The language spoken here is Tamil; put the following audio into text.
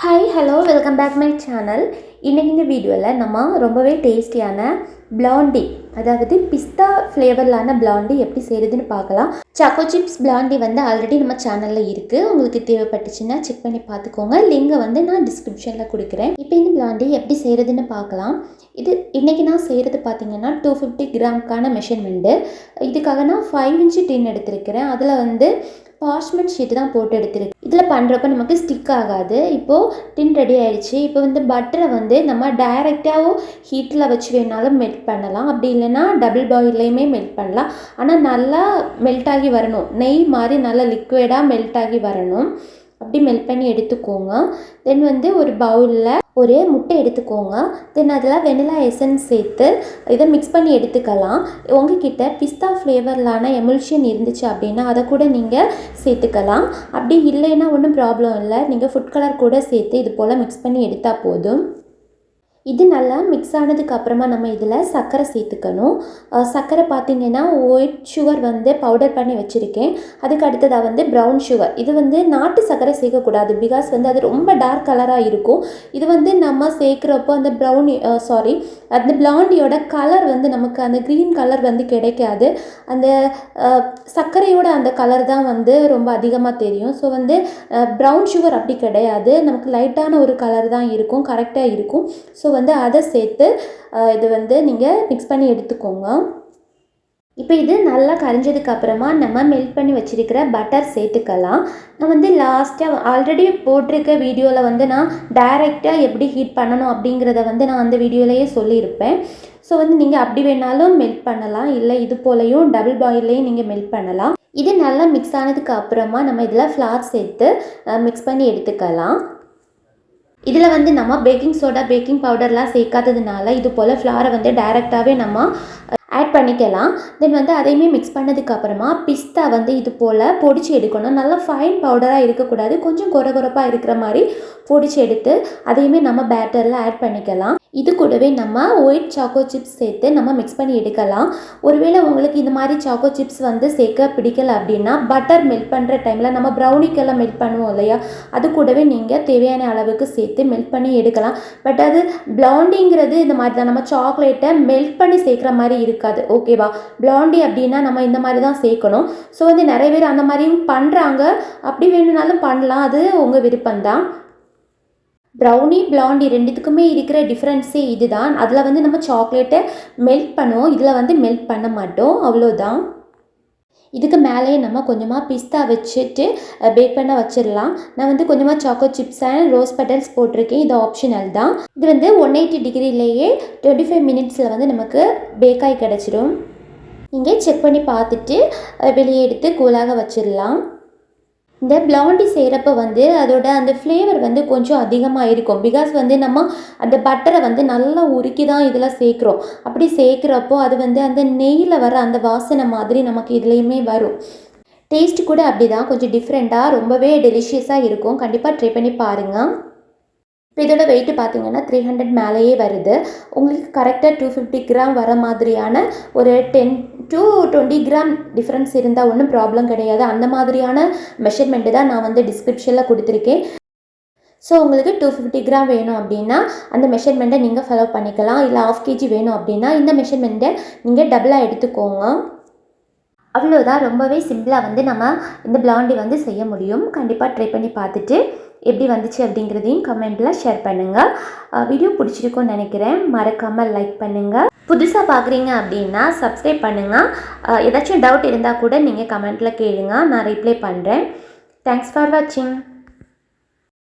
Hi hello welcome back my channel. இன்றைக்கி இந்த வீடியோவில் நம்ம ரொம்பவே டேஸ்டியான பிளாண்டி, அதாவது பிஸ்தா ஃப்ளேவர்லான பிளாண்டி எப்படி செய்கிறதுன்னு பார்க்கலாம். சாக்கோ சிப்ஸ் பிளாண்டி ஆல்ரெடி நம்ம சேனலில் இருக்குது. உங்களுக்கு தேவைப்பட்டுச்சுன்னா செக் பண்ணி பார்த்துக்கோங்க. லிங்கை நான் டிஸ்கிரிப்ஷனில் கொடுக்குறேன். இப்போ இந்த பிளாண்டி எப்படி செய்கிறதுன்னு பார்க்கலாம். இது இன்றைக்கி நான் செய்கிறது பார்த்திங்கன்னா 250 கிராம்க்கான மெஷர்மெண்ட்டு. இதுக்காக நான் 5 இன்ச்சு டின் எடுத்திருக்கிறேன். அதில் பார்ச்மெண்ட் ஷீட்டு தான் போட்டு எடுத்துருக்கு. இதில் பண்ணுறப்ப நமக்கு ஸ்டிக் ஆகாது. இப்போது டின் ரெடி ஆகிடுச்சு. இப்போ பட்டரை நம்ம டைரெக்டாகவும் ஹீட்டில் வச்சு வேணாலும் மெல்ட் பண்ணலாம். அப்படி இல்லைன்னா டபுள் பாயிலையுமே மெல்ட் பண்ணலாம். ஆனால் நல்லா மெல்ட் ஆகி வரணும். நெய் மாதிரி நல்லா லிக்விடாக மெல்ட் ஆகி வரணும். அப்படி மெல்ட் பண்ணி எடுத்துக்கோங்க. தென் ஒரு பவுலில் ஒரு முட்டை எடுத்துக்கோங்க. தென் அதில் வெனிலா எசன்ஸ் சேர்த்து இதை மிக்ஸ் பண்ணி எடுத்துக்கலாம். உங்ககிட்ட பிஸ்தா ஃப்ளேவர்லான எமுல்ஷன் இருந்துச்சு அப்படின்னா அதை கூட நீங்கள் சேர்த்துக்கலாம். அப்படி இல்லைன்னா ஒன்றும் ப்ராப்ளம் இல்லை. நீங்கள் ஃபுட் கலர் கூட சேர்த்து இது போல் மிக்ஸ் பண்ணி எடுத்தால் போதும். இது நல்லா மிக்ஸ் ஆனதுக்கு அப்புறமா நம்ம இதில் சர்க்கரை சேர்த்துக்கணும். சர்க்கரை பார்த்திங்கன்னா ஒயிட் சுகர் பவுடர் பண்ணி வச்சுருக்கேன். அதுக்கு அடுத்ததாக ப்ரௌன் சுகர். இது நாட்டு சர்க்கரை சேர்க்கக்கூடாது. பிகாஸ் அது ரொம்ப டார்க் கலராக இருக்கும். இது நம்ம சேர்க்குறப்போ அந்த அந்த பிளாண்டியோட கலர் நமக்கு அந்த க்ரீன் கலர் கிடைக்காது. அந்த சர்க்கரையோட அந்த கலர் தான் ரொம்ப அதிகமாக தெரியும். ஸோ ப்ரௌன் சுகர் அப்படி கிடையாது. நமக்கு லைட்டான ஒரு கலர் தான் இருக்கும். கரெக்டாக இருக்கும். ஸோ அதை சேர்த்து இது நீங்கள் மிக்ஸ் பண்ணி எடுத்துக்கோங்க. இப்போ இது நல்லா கரைஞ்சதுக்கு அப்புறமா நம்ம மெல்ட் பண்ணி வச்சுருக்கிற பட்டர் சேர்த்துக்கலாம். நான் லாஸ்ட்டாக ஆல்ரெடி போட்டிருக்க வீடியோவில் நான் டைரெக்டாக எப்படி ஹீட் பண்ணணும் அப்படிங்கிறத நான் அந்த வீடியோலையே சொல்லியிருப்பேன். ஸோ நீங்கள் அப்படி வேணாலும் மெல்ட் பண்ணலாம். இல்லை இது போலையும் டபுள் பாயிலையும் நீங்கள் மெல்ட் பண்ணலாம். இது நல்லா மிக்ஸ் ஆனதுக்கு அப்புறமா நம்ம இதில் ஃப்ளார் சேர்த்து மிக்ஸ் பண்ணி எடுத்துக்கலாம். இதில் நம்ம பேக்கிங் சோடா, பேக்கிங் பவுடர்லாம் சேர்க்காததுனால இது போல் ஃப்ளாரை டைரெக்டாகவே நம்ம ஆட் பண்ணிக்கலாம். தென் அதையுமே மிக்ஸ் பண்ணதுக்கப்புறமா பிஸ்தா இது போல் பொடிச்சு எடுக்கணும். நல்லா ஃபைன் பவுடராக இருக்கக்கூடாது. கொஞ்சம் கொரகொரப்பாக இருக்கிற மாதிரி பொடிச்சு எடுத்து அதையுமே நம்ம பேட்டரில் ஆட் பண்ணிக்கலாம். இது கூடவே நம்ம ஒயிட் சாக்கோ சிப்ஸ் சேர்த்து நம்ம மிக்ஸ் பண்ணி எடுக்கலாம். ஒருவேளை உங்களுக்கு இந்த மாதிரி சாக்கோ சிப்ஸ் சேர்க்க பிடிக்கல அப்படின்னா பட்டர் மெல்ட் பண்ணுற டைமில் நம்ம ப்ரௌனிக்கெல்லாம் மெல்ட் பண்ணுவோம் இல்லையா, அது கூடவே நீங்கள் தேவையான அளவுக்கு சேர்த்து மெல்ட் பண்ணி எடுக்கலாம். பட் அது பிளாண்டிங்கிறது இந்த மாதிரி தான். நம்ம சாக்லேட்டை மெல்ட் பண்ணி சேர்க்குற மாதிரி இருக்காது. ஓகேவா? பிளாண்டி அப்படின்னா நம்ம இந்த மாதிரி தான் சேர்க்கணும். ஸோ நிறைய பேர் அந்த மாதிரியும் பண்ணுறாங்க. அப்படி வேணும்னாலும் பண்ணலாம். அது உங்கள் விருப்பம்தான். ப்ரௌனி, பிளாண்டி ரெண்டுத்துக்குமே இருக்கிற டிஃப்ரென்ஸே இது தான். அதில் நம்ம சாக்லேட்டை மெல்ட் பண்ணுவோம். இதில் மெல்ட் பண்ண மாட்டோம். அவ்வளோதான். இதுக்கு மேலேயே நம்ம கொஞ்சமாக பிஸ்தா வச்சுட்டு பேக் பண்ண வச்சிடலாம். நான் கொஞ்சமாக choco chips and rose petals போட்டிருக்கேன். இது ஆப்ஷனல் தான். இது 180 டிகிரிலேயே 25 மினிட்ஸில் நமக்கு பேக்காகி கிடச்சிடும். நீங்கள் செக் பண்ணி பார்த்துட்டு வெளியே எடுத்து கூலாக வச்சிடலாம். இந்த பிளாண்டி செய்கிறப்ப அதோட அந்த ஃப்ளேவர் கொஞ்சம் அதிகமாக இருக்கும். பிகாஸ் நம்ம அந்த பட்டரை நல்லா உருக்கி தான் இதில் சேர்க்குறோம். அப்படி சேர்க்குறப்போ அது அந்த நெய்யில் வர அந்த வாசனை மாதிரி நமக்கு இதுலேயுமே வரும். டேஸ்ட் கூட அப்படி தான், கொஞ்சம் டிஃப்ரெண்ட்டாக ரொம்பவே டெலிஷியஸாக இருக்கும். கண்டிப்பாக ட்ரை பண்ணி பாருங்கள். இப்போ இதோட வெயிட்டு பார்த்திங்கன்னா 300 மேலேயே வருது. உங்களுக்கு கரெக்டாக 250 கிராம் வர மாதிரியான ஒரு 10 to 20 கிராம் டிஃப்ரென்ஸ் இருந்தால் ஒன்றும் ப்ராப்ளம் கிடையாது. அந்த மாதிரியான மெஷர்மெண்ட்டு தான் நான் டிஸ்கிரிப்ஷனில் கொடுத்துருக்கேன். ஸோ உங்களுக்கு 250 கிராம் வேணும் அப்படின்னா அந்த மெஷர்மெண்ட்டை நீங்கள் ஃபாலோ பண்ணிக்கலாம். இல்லை 1/2 kg வேணும் அப்படின்னா இந்த மெஷர்மெண்ட்டை நீங்கள் டபுளாக எடுத்துக்கோங்க. அவ்வளோதான். ரொம்பவே சிம்பிளாக நம்ம இந்த பிளாண்டி செய்ய முடியும். கண்டிப்பாக ட்ரை பண்ணி பார்த்துட்டு எப்படி வந்துச்சு அப்படிங்கிறதையும் கமெண்ட்டில் ஷேர் பண்ணுங்கள். வீடியோ பிடிச்சிருக்குன்னு நினைக்கிறேன். மறக்காமல் லைக் பண்ணுங்கள். புதுசாக பார்க்குறீங்க அப்படின்னா சப்ஸ்கிரைப் பண்ணுங்கள். ஏதாச்சும் டவுட் இருந்தால் கூட நீங்கள் கமெண்ட்டில் கேளுங்க. நான் ரிப்ளை பண்ணுறேன். தேங்க்ஸ் ஃபார் வாட்சிங்.